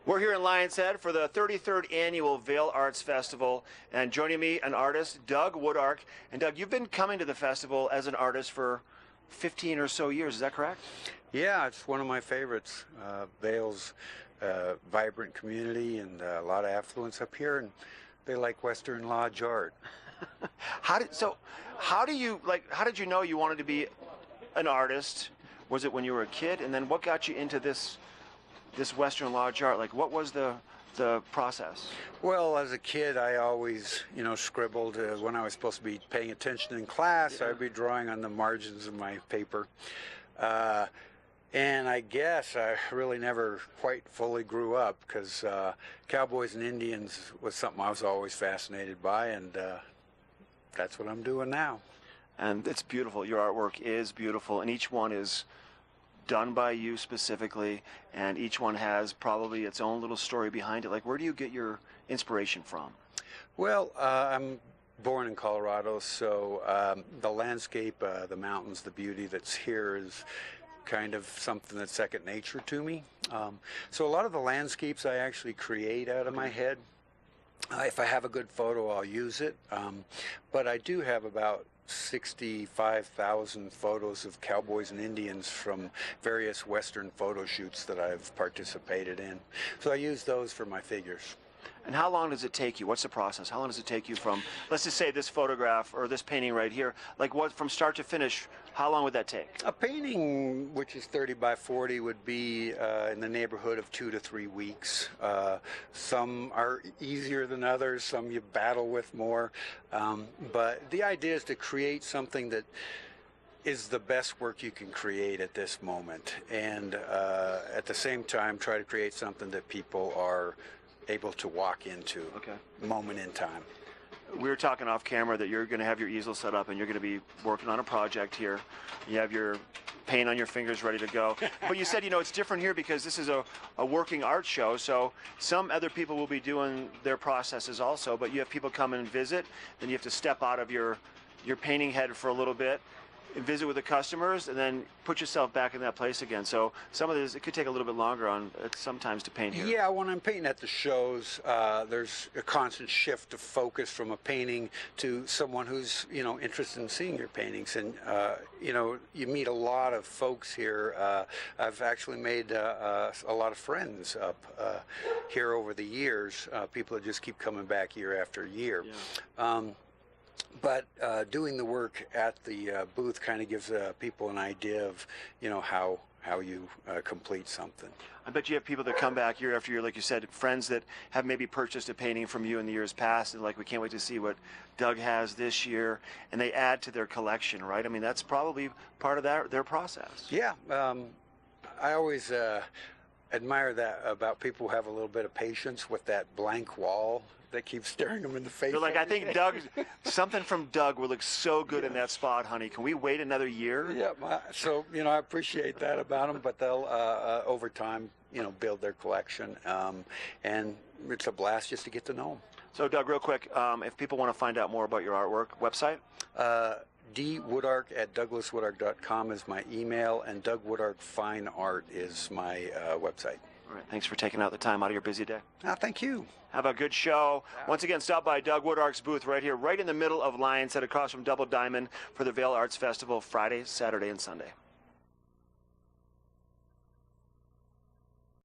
We're here in Lion's Head for the 33rd Annual Vail Arts Festival, and joining me, an artist, Doug Wodark. And Doug, you've been coming to the festival as an artist for 15 or so years, is that correct? Yeah, it's one of my favorites. Vail's vibrant community and a lot of affluence up here, and they like Western Lodge art. How did you know you wanted to be an artist? Was it when you were a kid? And then what got you into this Western Lodge art? Like, what was the process? Well, as a kid, I always, scribbled. When I was supposed to be paying attention in class, I'd be drawing on the margins of my paper. And I guess I really never quite fully grew up, because cowboys and Indians was something I was always fascinated by, and that's what I'm doing now. And it's beautiful. Your artwork is beautiful, and each one is done by you specifically, and each one has probably its own little story behind it. Like, where do you get your inspiration from? Well, I'm born in Colorado, so the landscape, the mountains, the beauty that's here is kind of something that's second nature to me. So a lot of the landscapes I actually create out of my head. If I have a good photo, I'll use it. But I do have about 65,000 photos of cowboys and Indians from various Western photo shoots that I've participated in. So I use those for my figures. And how long does it take you? What's the process? How long does it take you from, let's just say, this photograph or this painting right here, like what, from start to finish, how long would that take? A painting which is 30 by 40 would be in the neighborhood of 2 to 3 weeks. Some are easier than others, some you battle with more. But the idea is to create something that is the best work you can create at this moment, and at the same time try to create something that people are able to walk into. Okay. Moment in time. We were talking off camera that you're going to have your easel set up and you're going to be working on a project here. You have your paint on your fingers ready to go. But you said, it's different here because this is a working art show, so some other people will be doing their processes also, but you have people come and visit, then you have to step out of your painting head for a little bit, visit with the customers, and then put yourself back in that place again. So some of this, it could take a little bit longer sometimes to paint here. Yeah, when I'm painting at the shows, there's a constant shift of focus from a painting to someone who's, interested in seeing your paintings. And, you meet a lot of folks here. I've actually made a lot of friends up here over the years. People that just keep coming back year after year. Yeah. But doing the work at the booth kind of gives people an idea of, how you complete something. I bet you have people that come back year after year, like you said, friends that have maybe purchased a painting from you in the years past, and like, we can't wait to see what Doug has this year, and they add to their collection, right? I mean, that's probably part of their process. Yeah, I always admire that about people who have a little bit of patience with that blank wall that keeps staring them in the face. They're like, I think something from Doug will look so good in that spot, honey. Can we wait another year? Yeah, so, I appreciate that about them, but they'll, over time, build their collection, and it's a blast just to get to know them. So, Doug, real quick, if people want to find out more about your artwork, website? dwodark@douglaswodark.com is my email, and Doug Wodark Fine Art is my website. All right, thanks for taking out the time out of your busy day. Thank you. Have a good show. Once again, stop by Doug Wodark's booth right here, right in the middle of Lion's Head, across from Double Diamond, for the Vail Arts Festival, Friday, Saturday, and Sunday.